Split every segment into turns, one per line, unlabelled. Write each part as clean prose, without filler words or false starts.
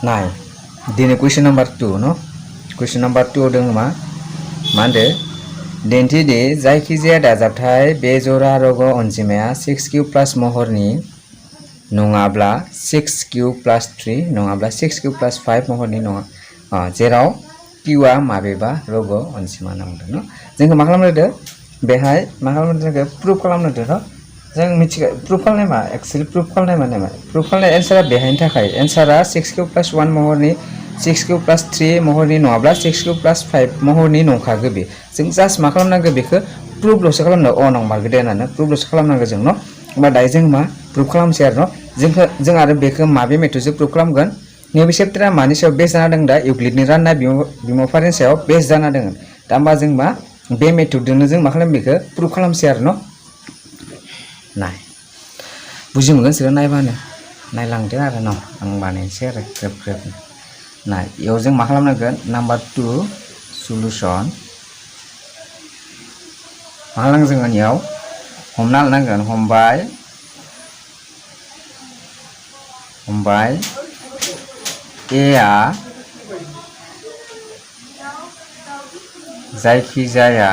नाय दिनै question number 2 न क्वेश्चन नम्बर 2 दङ मा होनदो दिन्थिदि जायखिजाया दाजाबथाय बे जरा रग' अनजिमाया 6q प्लस महरनि नङाब्ला 6q प्लस 3 नङाब्ला 6q प्लस 5 महरनि नङा जेराव q आ माबेबा रग' अनजिमा नांदों न जों मा खालामनो बेहाय मा खालामनो जों प्रुफ खालामनो न जों मिथिगा प्रुफ खालामनाय मा एक्चुअली प्रुफ खालामनाय माने मा प्रुफ खालामनाय एन्सारा बेहायनि थाखाय एन्सारा 6q प्लस 1 महरनि 6q प्लस 3 महरनि नङाब्ला 6q प्लस 5 महरनि नंखागो बे जों जास्ट मा खालामनांगौ बेखौ प्रुफल'सो खालामनो नंमारगौ दे होननानै प्रुफल'सो खालामनांगौ जों न होमबा दायो जों मा प्रुफ खालामसै आरो न जों आरो बेखौ माबे मेथडजों प्रुफ खालामगोन नैबे चेप्टारा मानि सायाव बेस जाना दं दा इउक्लिडनि राननाय बिमुं सायाव बेस जाना दङ दा होमबा जों मा बे मेथडजोंनो जों मा खालाम बेखौ प्रुफ खालामसै आरो न नाय बुजि मोनगोन सोर नायबानो नायलांदो आरो न आं बानायनोसै आरो ग्रेब ग्रेब नाय इयाव जों मा खालामनांगोन नाम्बार 2 सलुशन मा खालामनांगोन जों इयाव हमना लानांगोन हमबाय ए आ जायखिजाया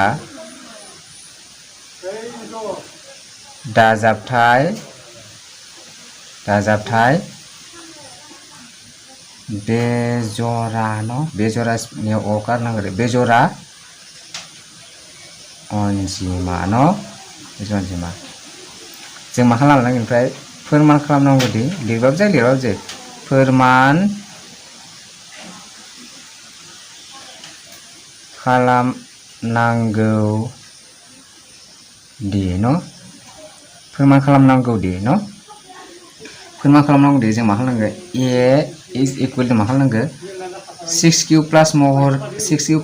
दाजाबथाय बेजरा न बेजरानि अ गारनांगोन बेजरा अनजिमा न बेजरा अनजिमा जों मा खालामनांगोन ओमफ्राय फोरमान खालामनांगौ दि लिरबाबो जायो फोरमान खालामनांगौ दि न फोरमान खालामनांगौ दि न फोरमान खालामनांगौ दि जों मा खालामनांगौ ए इज इक्वल टु मा खालामनांगौ 6q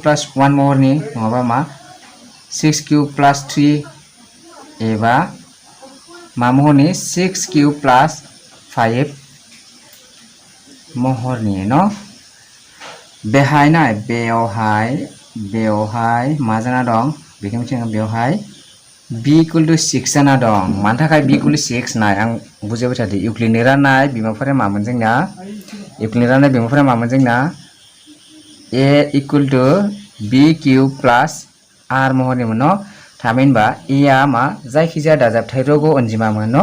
प्लस 1 महरनि नङाबा मा 6q प्लस 3 एबा मा महरनि 6q प्लस 5 महरनि न बेहाय नाय बेवहाय मा जाना दं बेखौ मिथिगोन बेवहाय b इक्वल टु 6 जाना दं मानि थाखाय b इक्वल टु 6 नाय आं बुजायबाय थादो इउक्लिडनि राननाय बिमाफोरा मामोन जोंना इउक्लिडनि राननाय बिमाफोरा मामोन जोंना a equal to b cube plus r महरनिमोन न थामहिनबा a आ मा जायखिजाया दाजाबथाय रग' अनजिमामोन न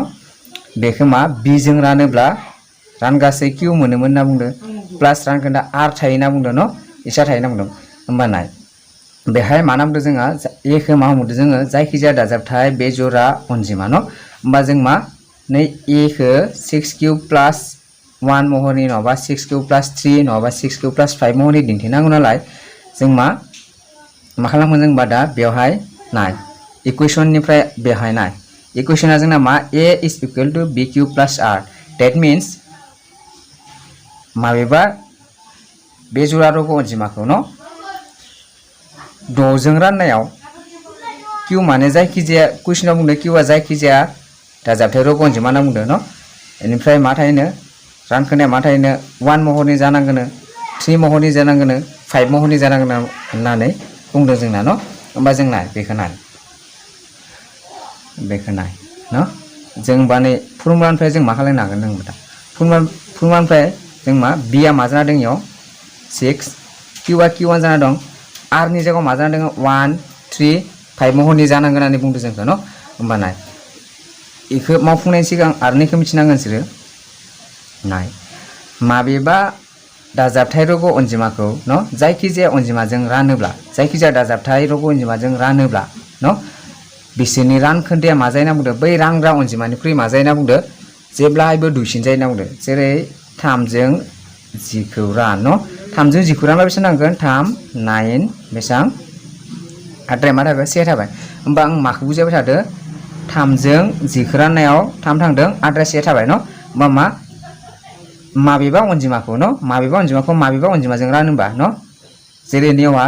बेखौ मा b जों रानोब्ला रानगासै q मोनोमोन होनना बुंदों प्लास रानखोन्दा r थायो होनना बुंदों न इसा थायो होनना बुंदों होमबा नाय बेहाय मा नामदों जोंहा ए खौ मा हमदों जोङो जायखिजाया दाजाबथाय बे जरा अनजिमा न होमबा जों मा नै ए खौ 6q प्लस 1 महरनि नङाबा 6q प्लस 3 नङाबा 6q प्लस 5 महरनि दिन्थिनांगौ नालाय जों मा खालामगोन जों दा बेवहाय नाय इकुवेशननिफ्राय बेवहाय नाय इकुवेशना जोंना मा a is equal to b cube plus r that means माबेबा बे जरा रग' अनजिमाखौ न 6 जों राननायाव q माने जायखिजाया कुइसनाव बुंदों q आ जायखिजाया दाजाबथाय रग' अनजिमा होनना बुंदों न बेनिफ्राय मा थायोनो रानखोनाया मा थायोनो 1 महरनि जानांगोन 3 महरनि जानांगोन 5 महरनि जानांगोन होननानै बुंदों जोंना न होमबा जों नाय बेखौ नाय न जों बानै फर्मुलानिफ्राय जों मा खालामनो हागोन जों दा फर्मुलानिफ्राय जों मा b आ मा जाना दं इयाव 6 q आ q1 जाना दं r नि जायगायाव मा जाना दं 1 3 5 महरनि जानांगोन होननानै बुंदों जोंखौ न होमबा नाय इखौ मावफुंनायनि सिगां आरनिखौ मिथिनांगोन नोंसोरो नाय माबेबा दाजाबथाय रग' अनजिमाखौ न जायखिजाया अनजिमाजों रानोब्ला जायखिजाया दाजाबथाय रग' अनजिमाजों रानोब्ला न बिसोरनि रानखोन्दाया मा जायो होनना बुंदों बै रानग्रा अनजिमानिख्रुइ मा जायो होनना बुंदों जेब्लायबो दुइसिन जायो होनना बुंदों जेरै 3 जों 10 खौ रान न 3 जों 10 खौ रानबा बेसेबां नांगोन 3 9 बेसेबां आद्राया मा थाबाय 1 थाबाय होमबा आं माखौ बुजायबाय थादों 3 जों 10 खौ राननायाव 3 थांदों आद्राया 1 थाबाय न होमबा मा माबेबा अनजिमाखौ न माबेबा अनजिमाजों रानोबा न जेरै नेवा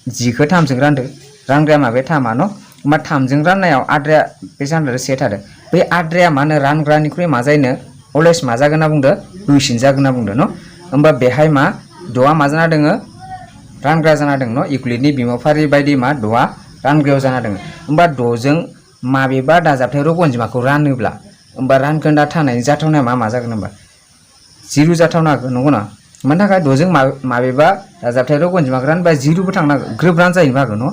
10 खौ 3 जों रानदो रानग्राया माबे 3 न होमबा 3 जों राननायाव आद्राया बेसेबां थादों 1 थादों बै आद्राया मा होनो रानग्रानिख्रुइ मा जायोनो अलवेज मा जागोन होनना बुंदों दुइसिन जागोन होनना बुंदों न होमबा बेहाय मा द'आ मा जाना दोङो रानग्रा जाना दङ न इउक्लिडनि बिमाफारि बायदि मा द'आ रानग्रायाव जाना दङ होमबा 6 जों माबेबा दाजाबथाय रग' अनजिमाखौ रानोब्ला होमबा रानखोन्दा थानायनि जाथावनाया मा जागोन होमबा 0 जाथावना नंगौना मानि थाखाय द'जों माबेबा दाजाबथाय रग अनजिमाखौ रानबा जिर'बो थांनांगौ ग्रोब रानजायोबो हागौ नङा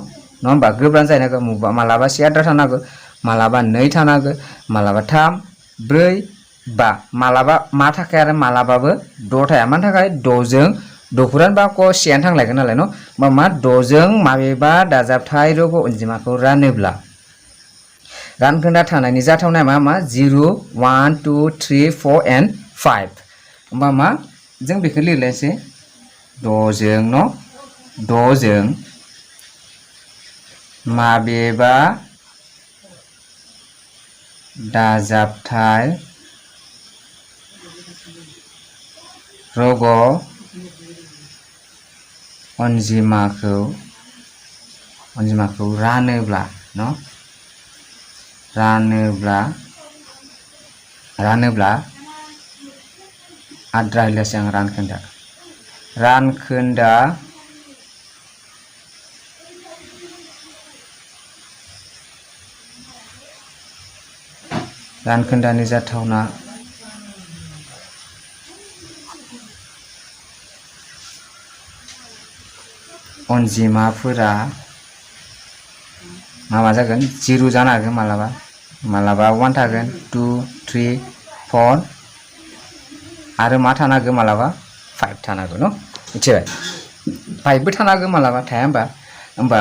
होमबा ग्रोब रानजानो हागौ मालाबा से आद्रा थानांगौ मालाबा 2 थानांगौ मालाबा 3 4 5 मालाबा मा थाखाय आरो मालाबाबो 6 थाया मानि थाखाय 6जों 6खौ रानबा क सेयानो थांलायगोन नालाय न मा 6जों माबेबा दाजाबथाय रग अनजिमाखौ रानोब्ला रानखोन्दा थानायनि जाथावनाया मा 0 1 2 3 4 and 5 होमबा मा जों बेखौ लिरलायसै 6जों न 6जों माबेबा दाजाबथाय रग अनजिमाखौ रानोब्ला न रानोब्ला आद्रा हइलासै आं रानखोन्दानि जाथावना अनजिमाफोरा मा जागोन 0 जानो हागोन मालाबा 1 थागोन 2 3 4 आरो मा थानो हागौ मालाबा 5 थानो हागौ न मिथिबाय 5 बो थानो हागौ मालाबा थाया होमबा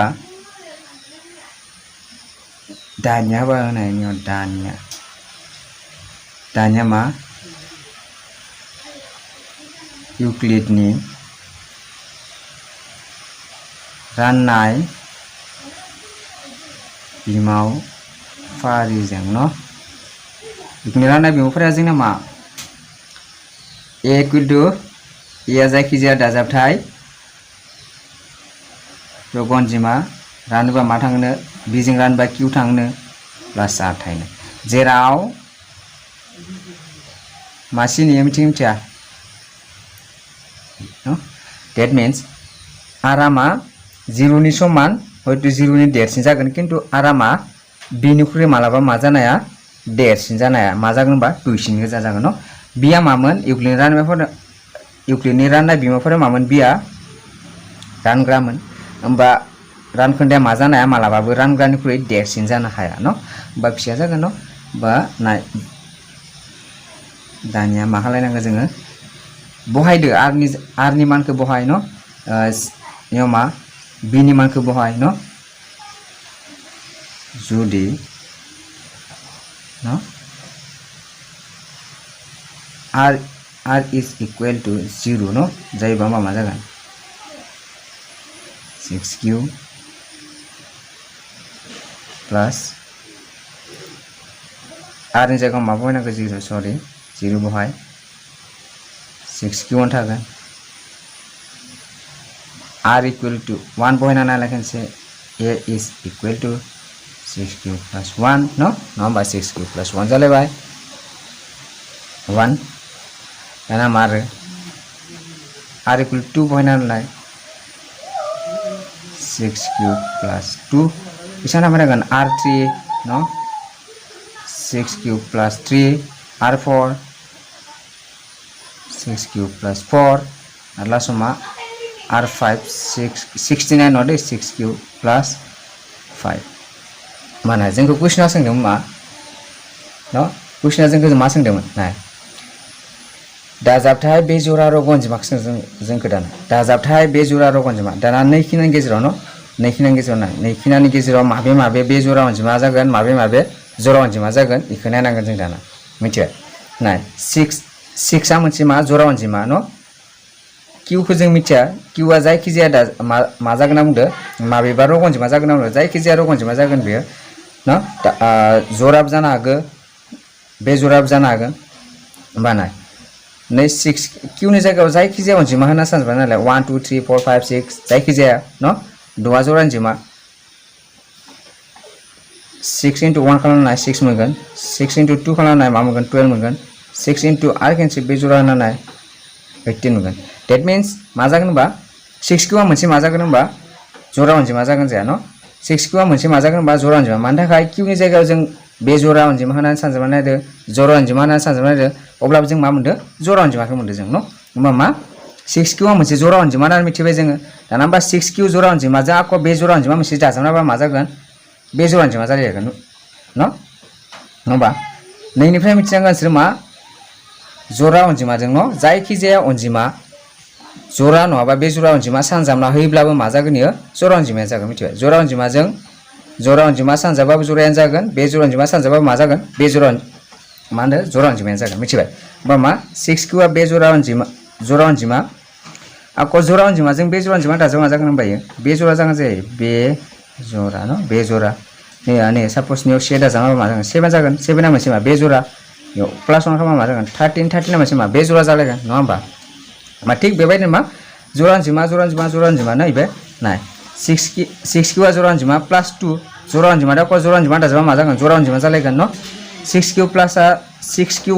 दानिया हाबा होनायनि दानिया मा इउक्लिडनि राननाय बिमावफारिजों न इउक्लिडनि राननाय बिमावफारिया जोंना मा a जायखिजाया दाजाबथाय रग अनजिमा रानोबा मा थांनो b जों रानोबा q थांनो प्लास r थाइनो जेराव मा सिनिया मिथिया that means r मा 0 नि समान हयतो 0 नि देरसिन जागोन किन्तु r मा b निख्रुइ मालाबा मा जानाया देरसिन जानाया मा जागोन होनबा 2 सिन गोजा जागोन न b आ मामोन इउक्लिडनि राननाय बिमाफोरा मामोन b आ रानग्रामोन होमबा रानखोन्दाया मा जानाया मालाबाबो रानग्रानिख्रुइ देरसिन जानो हाया न होमबा फिसा जागोन न बा नाय दानिया मा खालायनांगौ जोङो बहायदो r नि मानखौ बहाय न याव मा b नि मानखौ बहाय न जुदि न r is equal to 0 no जायोबा मा जागोन 6q प्लस r नि जायगायाव मा बहायनांगौ 0 सरि 0 बहाय 6q थागोन r equal to 1 बहायना नायलाय खनसे a is equal to 6q plus 1 no होमबा 6q plus 1 जालायबाय 1 दाना मारो r equal to 2 बहायना नायलाय 6q plus 2 बेसेबां नांगोन r3 no 6q plus 3 r4 6q plus 4 आरो लास्टआव मा r5 69 नङा 6q plus 5 माने जोंखौ कुइसना सोंदोंमोन मा न कुइसना जोंखौ मा सोंदोंमोन नाय दाजाबथाय बे जरा रग अनजिमाखौ जोंखौ दाना दाजाबथाय बे जरा रग अनजिमा दाना 2 खिनानि गेजेराव न 2 खिनानि गेजेराव नाय 2 खिनानि गेजेराव माबे बे जरा अनजिमा जागोन माबे जरा अनजिमा जागोन बेखौ नायनांगोन जों दाना मिथिबाय नाय 6 आ मोनसे मा जरा अनजिमा न q खौ जों मिथिया q आ जायखिजाया मा जागोन ना बुंदो माबेबा रग अनजिमा जागोन ना बुंदो जायखिजाया रग अनजिमा जागोन बेयो न जराबो जानो हागौ बे जराबो जानो हागोन होमबा नाय नै 6 q नि जायगायाव जायखिजाया अनजिमा होना सानबाय नालाय 1 2 3 4 5 6 जायखिजाया न 6 जरा अनजिमा 6 into 1 खालामनाय 6 मोनगोन 6 into 2 खालामनाय मा मोनगोन 12 मोनगोन 6 into आरो खेनसे बे जरा होनाय 18 मोनगोन that means मा जागोन होनबा 6q आ मोनसे मा जागोन होनबा जरा अनजिमा जागोन जाया न 6q आ मोनसे मा जागोन होनबा जरा अनजिमा मानि थाखाय q नि जायगायाव जों बे जरा अनजिमा होनानै सानजाबना नायदो जरा अनजिमा होनानै सानजाबना नायदो अब्लाबो जों मा मोनदो जरा अनजिमाखौ मोनदो जों न होमबा मा 6q आ मोनसे जरा अनजिमा होननानै मिथिबाय जोङो दाना होमबा 6q जरा अनजिमाजों आक' बे जरा अनजिमा मोनसे दाजाबनाबा मा जागोन बे जरा अनजिमा जालायगोन न होमबा नैनिफ्राय मिथिनांगोन नोंसोर मा जरा अनजिमाजों न जायखिजाया अनजिमा जरा नङाबा बे जरा अनजिमा सानजाबना होयोब्लाबो मा जागोन इयो जरा अनजिमाया जागोन मिथिबाय जरा अनजिमाजों जरा अनजिमा सानजाबाबो जरायानो जागोन बे जरा अनजिमा सानजाबाबो मा जागोन बे जरा मा होनो जरा अनजिमायानो जागोन मिथिबाय होमबा मा 6q आ बे जरा अनजिमा आक' जरा अनजिमाजों बे जरा अनजिमा दाजाबा मा जागोन होनबा इयो बे जरा जागोन जायो बे जरा न बे जरा नै साप'ज नियाव 7 दाजाबा मा जागोन 7 जागोन 7 आ मोनसे मा बे जरा इयाव प्लास 1 खालामबा मा जागोन 13 आ मोनसे मा बे जरा जालायगोन नङा होमबा मा थिग बेबायदिनो मा जरा अनजिमा नैबे नाय 6q आ जरा अनजिमा प्लास 2 जरा अनजिमा दा जरा अनजिमा दाजाबा मा जागोन जरा अनजिमा जालायगोन न 6q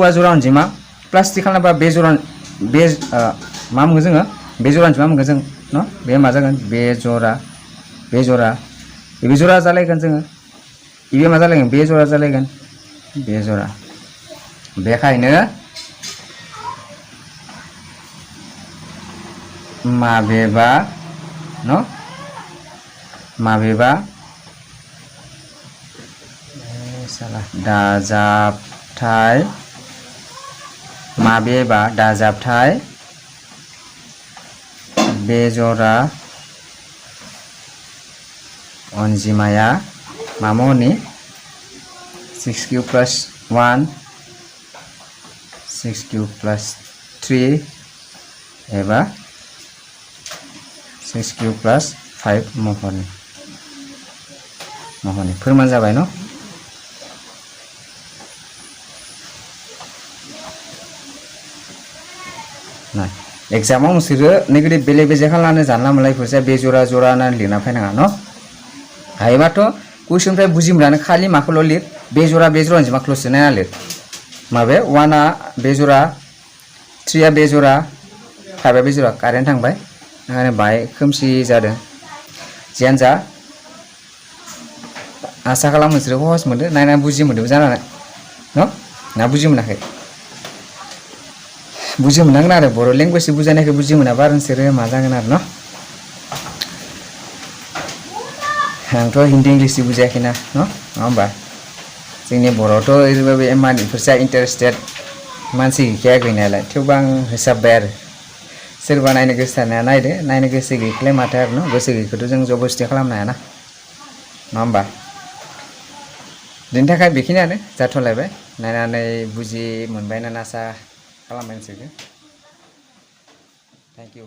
आ जरा अनजिमा प्लास 3 खालामबा बे जरा बे मा मोनगोन जोङो बे जरा अनजिमा मोनगोन जों न बे मा जागोन बे जरा जालायगोन जोङो इबे मा जालायगोन बे जरा जालायगोन बे जरा बेखायनो माबेबा दाजाबथाय बेजरा अनजिमाया मा महरनि 6q plus 1 6q plus 3 एबा 6q plus 5 महरनि फोरमान जाबाय न ना एग्जामाव नोंसोरो नेगेटिभ बेले बेजे खालामनानै जानला मोनलायफोरसो बे जरा होननानै लिरना फैनाङा न हायोबाथ' कुइसननिफ्राय बुजि मोननानै खालि माखौल' लिर बे जरा अनजिमाखौल'सो नायना लिर माबे 1 आ बे जरा 3 आ बे जरा 5 आ बे जरा कारेन्ट थांबाय ओंखायनो बाहाय खोमसि जादों जियानो जा आसा खालामो नोंसोरो सहज मोनदों नायना बुजि मोनदों जानानै न ना बुजि मोनाखै बुजि मोननांगोन आरो बर' लेंगुवेज बुजायनायखौ बुजि मोनाबा आरो नोंसोरो मा जागोन आरो न आंथ' हिन्दी इंलिस बुजायाखैना न नङा होमबा जोंनि बर'आवथ' ओरैबाबो इमान इफोरसा इन्टारेस्टेड मानसि गैखाया गैनायालाय थेवबो आं होसाबबाय आरो सोरबा नायनो गोसो थानाया नायदो नायनो गोसो गैयैखौलाय माथो आरो न गोसो गैयैखौथ' जों जबरदस्ति खालामनो हायाना नङा होमबा बेनि थाखाय बेखिनियानो जाथ'लायबाय नायनानै बुजि मोनबाय होननानै आसा खालामबाय नोंसोरखौ थेंक इउ